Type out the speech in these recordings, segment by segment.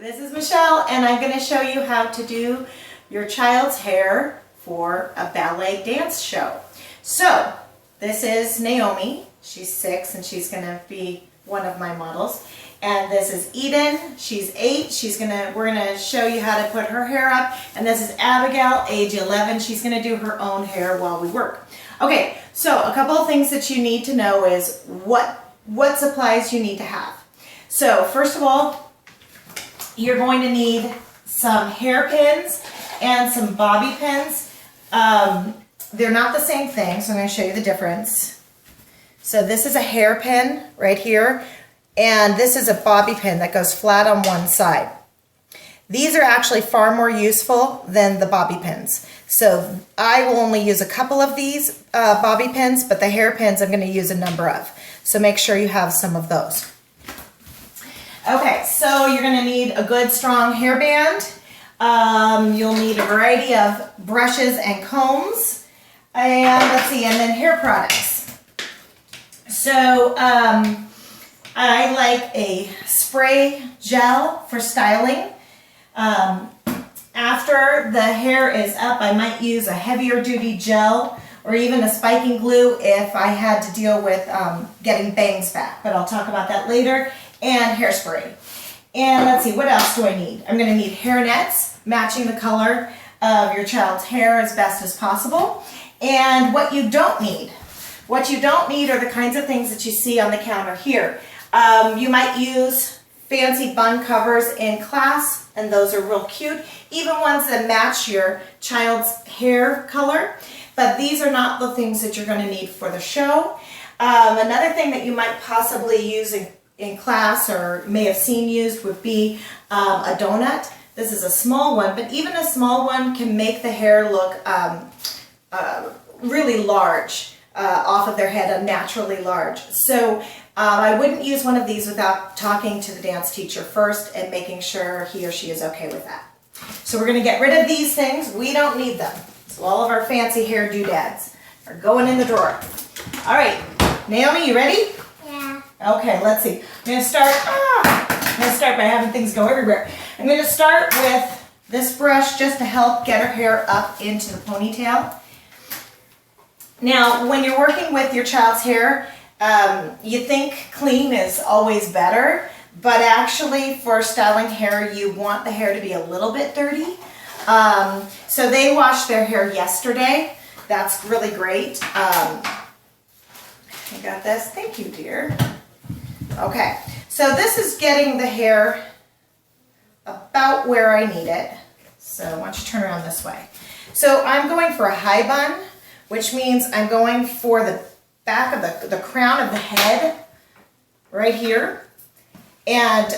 This is Michelle, and I'm going to show you how to do your child's hair for a ballet dance show. So, this is Naomi. She's 6 and she's going to be one of my models. And this is Eden. She's 8. We're going to show you how to put her hair up. And this is Abigail, age 11. She's going to do her own hair while we work. Okay, so a couple of things that you need to know is what supplies you need to have. So, first of all, you're going to need some hairpins and some bobby pins. They're not the same thing, so I'm going to show you the difference. So this is a hairpin right here, and this is a bobby pin that goes flat on one side. These are actually far more useful than the bobby pins. So I will only use a couple of these bobby pins, but the hairpins I'm going to use a number of. So make sure you have some of those. Okay, so you're going to need a good strong hairband. You'll need a variety of brushes and combs. And let's see, and then hair products. So I like a spray gel for styling. After the hair is up, I might use a heavier duty gel or even a spiking glue if I had to deal with getting bangs back. But I'll talk about that later. And hairspray. And let's see, what else do I need? I'm going to need hair nets, matching the color of your child's hair as best as possible. And what you don't need are the kinds of things that you see on the counter here. You might use fancy bun covers in class, and those are real cute. Even ones that match your child's hair color. But these are not the things that you're going to need for the show. Another thing that you might possibly use in class or may have seen used would be a donut. This is a small one, but even a small one can make the hair look really large off of their head, unnaturally large. So I wouldn't use one of these without talking to the dance teacher first and making sure he or she is okay with that. So we're going to get rid of these things. We don't need them. So all of our fancy hair doodads are going in the drawer. All right, Naomi, you ready? Okay, let's see. I'm going to start by having things go everywhere. I'm going to start with this brush just to help get her hair up into the ponytail. Now, when you're working with your child's hair, you think clean is always better, but actually for styling hair, you want the hair to be a little bit dirty. So they washed their hair yesterday. That's really great. You got this? Thank you, dear. Okay, so this is getting the hair about where I need it. So why don't you turn around this way. So I'm going for a high bun, which means I'm going for the back of the crown of the head right here. And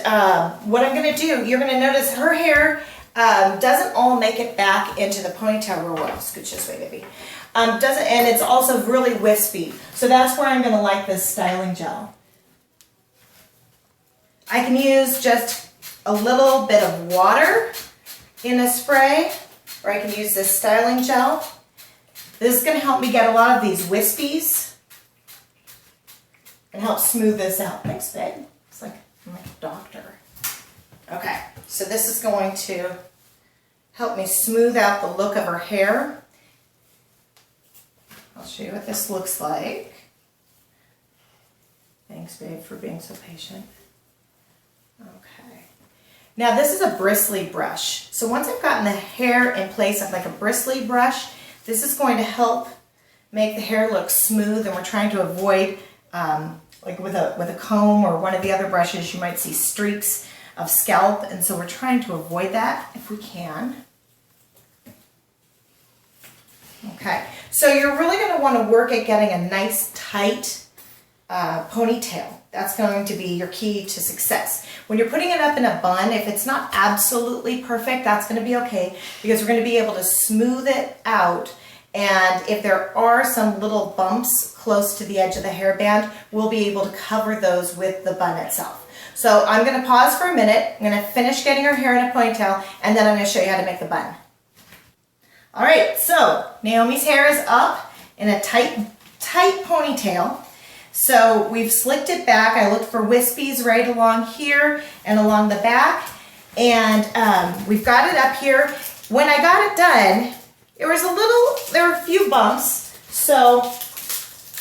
what I'm going to do, you're going to notice her hair doesn't all make it back into the ponytail real well. Scooch this way, baby. And it's also really wispy. So that's where I'm going to like this styling gel. I can use just a little bit of water in a spray, or I can use this styling gel. This is going to help me get a lot of these wispies and help smooth this out. Thanks, babe. It's like I'm like a doctor. Okay, so this is going to help me smooth out the look of her hair. I'll show you what this looks like. Thanks, babe, for being so patient. Okay. Now this is a bristly brush. So once I've gotten the hair in place of like a bristly brush, this is going to help make the hair look smooth, and we're trying to avoid, like with a comb or one of the other brushes, you might see streaks of scalp, and so we're trying to avoid that if we can. Okay, so you're really going to want to work at getting a nice tight ponytail. That's going to be your key to success. When you're putting it up in a bun, if it's not absolutely perfect, that's going to be okay, because we're going to be able to smooth it out. And if there are some little bumps close to the edge of the hairband, we'll be able to cover those with the bun itself. So I'm going to pause for a minute. I'm going to finish getting her hair in a ponytail, and then I'm going to show you how to make the bun. All right, so Naomi's hair is up in a tight ponytail. So we've slicked it back. I looked for wispies right along here and along the back. And we've got it up here. When I got it done, there were a few bumps. So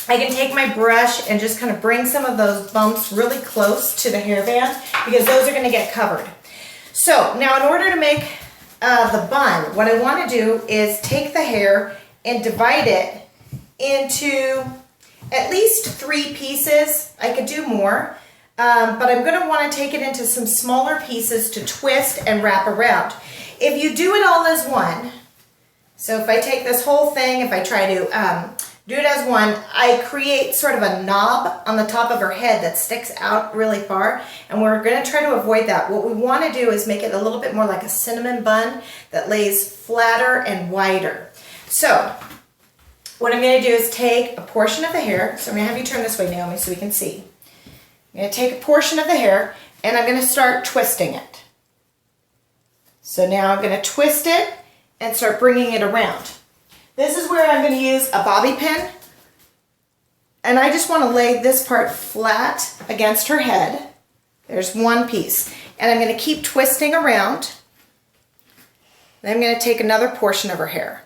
I can take my brush and just kind of bring some of those bumps really close to the hairband because those are gonna get covered. So now in order to make the bun, what I want to do is take the hair and divide it into at least 3 pieces. I could do more, but I'm going to want to take it into some smaller pieces to twist and wrap around. If you do it all as one, so if I take this whole thing, if I try to do it as one, I create sort of a knob on the top of her head that sticks out really far, and we're going to try to avoid that. What we want to do is make it a little bit more like a cinnamon bun that lays flatter and wider. So what I'm going to do is take a portion of the hair. So I'm going to have you turn this way, Naomi, so we can see. I'm going to take a portion of the hair and I'm going to start twisting it. So now I'm going to twist it and start bringing it around. This is where I'm going to use a bobby pin, and I just want to lay this part flat against her head. There's one piece, and I'm going to keep twisting around. Then I'm going to take another portion of her hair.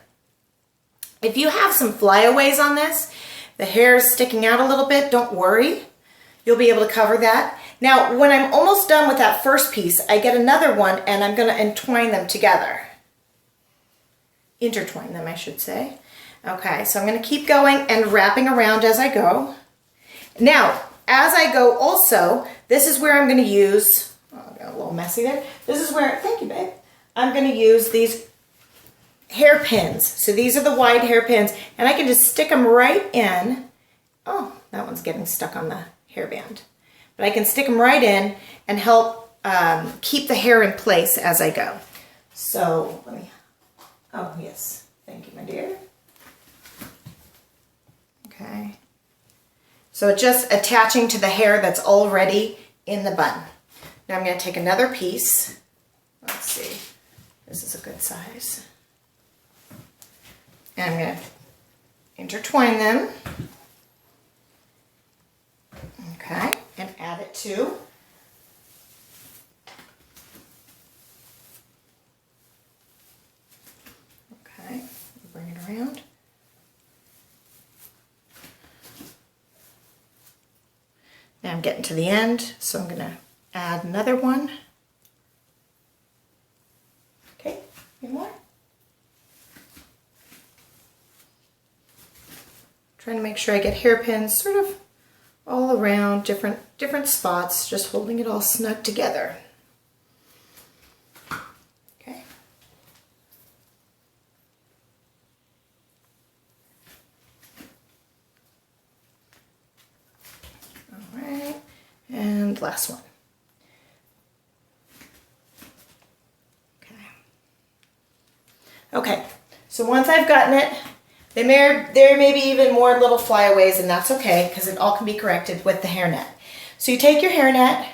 If you have some flyaways on this, the hair is sticking out a little bit, don't worry. You'll be able to cover that. Now, when I'm almost done with that first piece, I get another one, and I'm going to entwine them together. Intertwine them, I should say. Okay, so I'm going to keep going and wrapping around as I go. Now, as I go also, this is where I'm going to use, oh, I got a little messy there. This is where, thank you, babe. I'm going to use these hairpins. So these are the wide hairpins, and I can just stick them right in. Oh, that one's getting stuck on the hairband. But I can stick them right in and help keep the hair in place as I go. So let me, oh yes, thank you, my dear. Okay. So it's just attaching to the hair that's already in the bun. Now I'm going to take another piece. Let's see. This is a good size. And I'm going to intertwine them. Okay. And add it to. Okay. Bring it around. Now I'm getting to the end, so I'm going to add another one. Okay, any more? Trying to make sure I get hairpins sort of all around different spots, just holding it all snug together. Okay. All right, and last one. Okay, so once I've gotten it, there may be even more little flyaways, and that's okay because it all can be corrected with the hairnet. So you take your hairnet,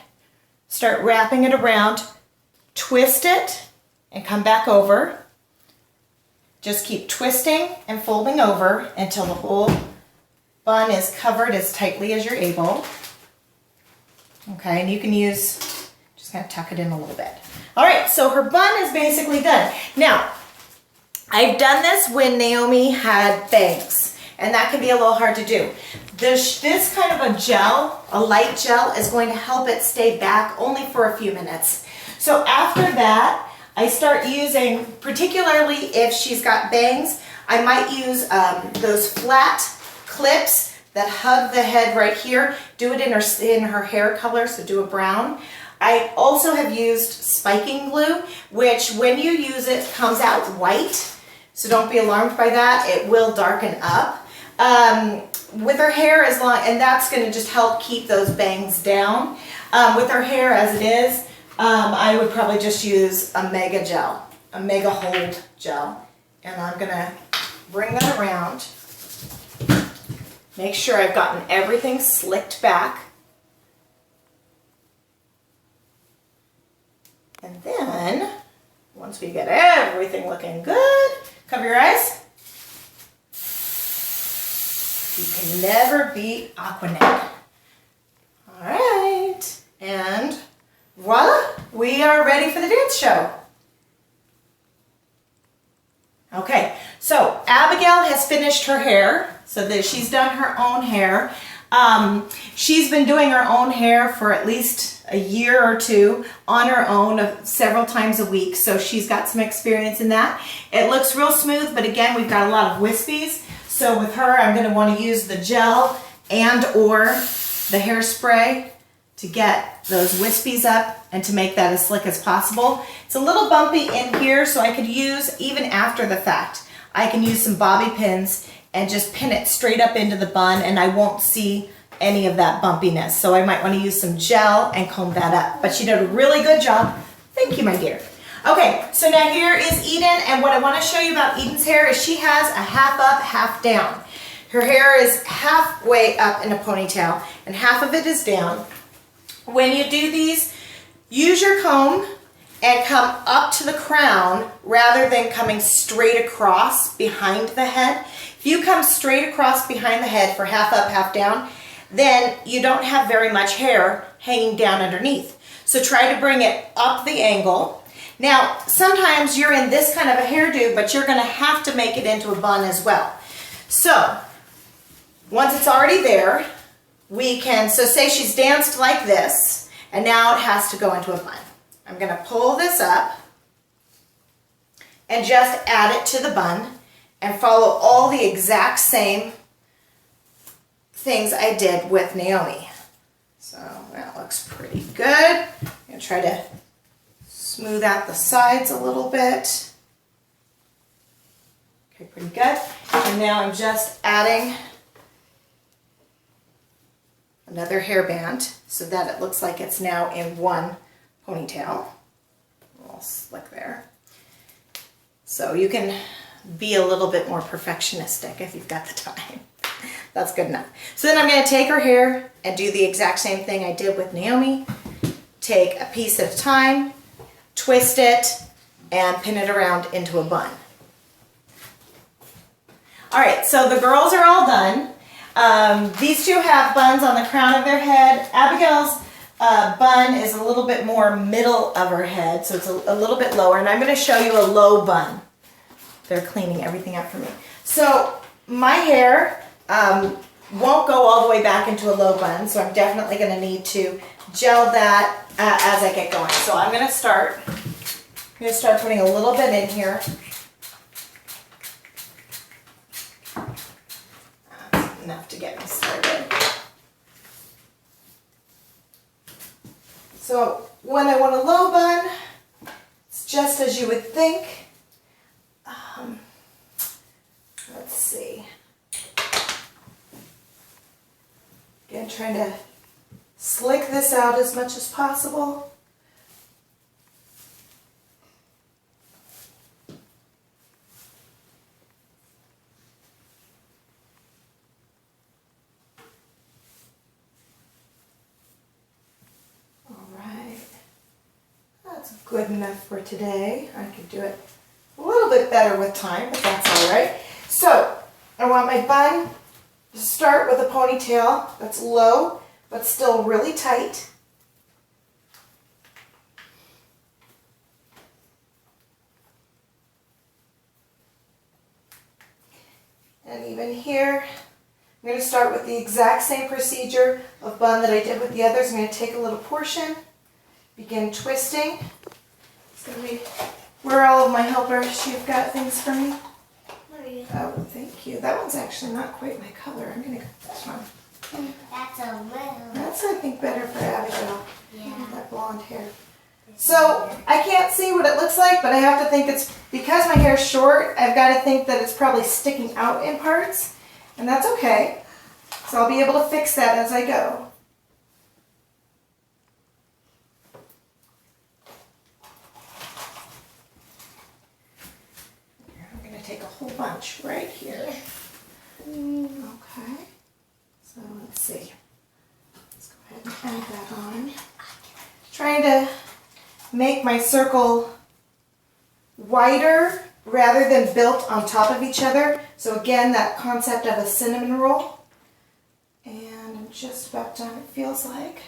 start wrapping it around, twist it, and come back over. Just keep twisting and folding over until the whole bun is covered as tightly as you're able. Okay, and you can use, just kind of tuck it in a little bit. All right, so her bun is basically done. Now, I've done this when Naomi had bangs, and that can be a little hard to do. This kind of a gel, a light gel, is going to help it stay back only for a few minutes. So after that, I start using, particularly if she's got bangs, I might use those flat clips that hug the head right here. Do it in her hair color, so do a brown. I also have used spiking glue, which when you use it comes out white. So don't be alarmed by that. It will darken up. With her hair as long, and that's going to just help keep those bangs down. With her hair as it is, I would probably just use a mega gel, a mega hold gel. And I'm going to bring that around. Make sure I've gotten everything slicked back. And then, once we get everything looking good, cover your eyes. You can never beat Aquanet. All right, and voila, we we are ready for the dance show. Okay, so Abigail has finished her hair, so that she's done her own hair. She's been doing her own hair for at least a year or two on her own several times a week, so she's got some experience in that. It looks real smooth, but again, we've got a lot of wispies, so with her, I'm going to want to use the gel and or the hairspray to get those wispies up and to make that as slick as possible. It's a little bumpy in here, so I could use, even after the fact, I can use some bobby pins and just pin it straight up into the bun, and I won't see any of that bumpiness. So I might want to use some gel and comb that up. But she did a really good job. Thank you, my dear. Okay, so now here is Eden, and what I want to show you about Eden's hair is she has a half up, half down. Her hair is halfway up in a ponytail, and half of it is down. When you do these, use your comb and come up to the crown rather than coming straight across behind the head. If you come straight across behind the head for half up, half down, then you don't have very much hair hanging down underneath. So try to bring it up the angle. Now, sometimes you're in this kind of a hairdo, but you're gonna have to make it into a bun as well. So, once it's already there, we can, so say she's danced like this, and now it has to go into a bun. I'm gonna pull this up and just add it to the bun and follow all the exact same things I did with Naomi. So that looks pretty good. I'm gonna try to smooth out the sides a little bit. Okay, pretty good. And now I'm just adding another hairband so that it looks like it's now in one ponytail. A little slick there. So you can be a little bit more perfectionistic if you've got the time. That's good enough. So then I'm going to take her hair and do the exact same thing I did with Naomi. Take a piece at a time, twist it, and pin it around into a bun. All right, so the girls are all done. These two have buns on the crown of their head. Abigail's bun is a little bit more middle of her head, so it's a little bit lower, and I'm going to show you a low bun. They're cleaning everything up for me. So my hair won't go all the way back into a low bun, so I'm definitely going to need to gel that as I get going. So I'm going to start putting a little bit in here. That's enough to get me started. So when I want a low bun, it's just as you would think. Let's see. Again, trying to slick this out as much as possible. All right. That's good enough for today. I could do it a little bit better with time, but that's all right. So I want my bun to start with a ponytail that's low, but still really tight. And even here, I'm going to start with the exact same procedure of bun that I did with the others. I'm going to take a little portion, begin twisting. It's going to be, where are all of my helpers? You've got things for me? Oh, thank you. That one's actually not quite my color. I'm going to go with this one. That's a little. That's, I think, better for Abigail. Yeah. That blonde hair. So, I can't see what it looks like, but I have to think it's, because my hair's short, I've got to think that it's probably sticking out in parts, and that's okay. So I'll be able to fix that as I go. Take a whole bunch right here. Okay. So let's see. Let's go ahead and add that on. Trying to make my circle wider rather than built on top of each other. So again, that concept of a cinnamon roll. And I'm just about done, it feels like.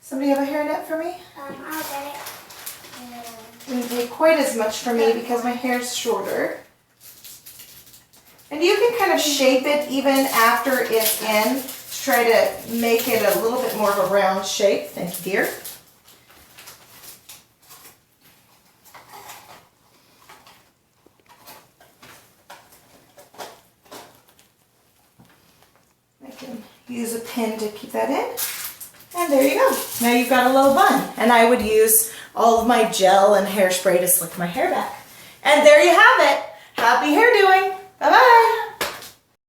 Somebody have a hairnet for me? I'll get it. It wouldn't take quite as much for me because my hair's shorter. And you can kind of shape it even after it's in to try to make it a little bit more of a round shape. Thank you, dear. I can use a pin to keep that in. And there you go. Now you've got a low bun. And I would use all of my gel and hairspray to slick my hair back. And there you have it. Happy hair doing. Bye-bye.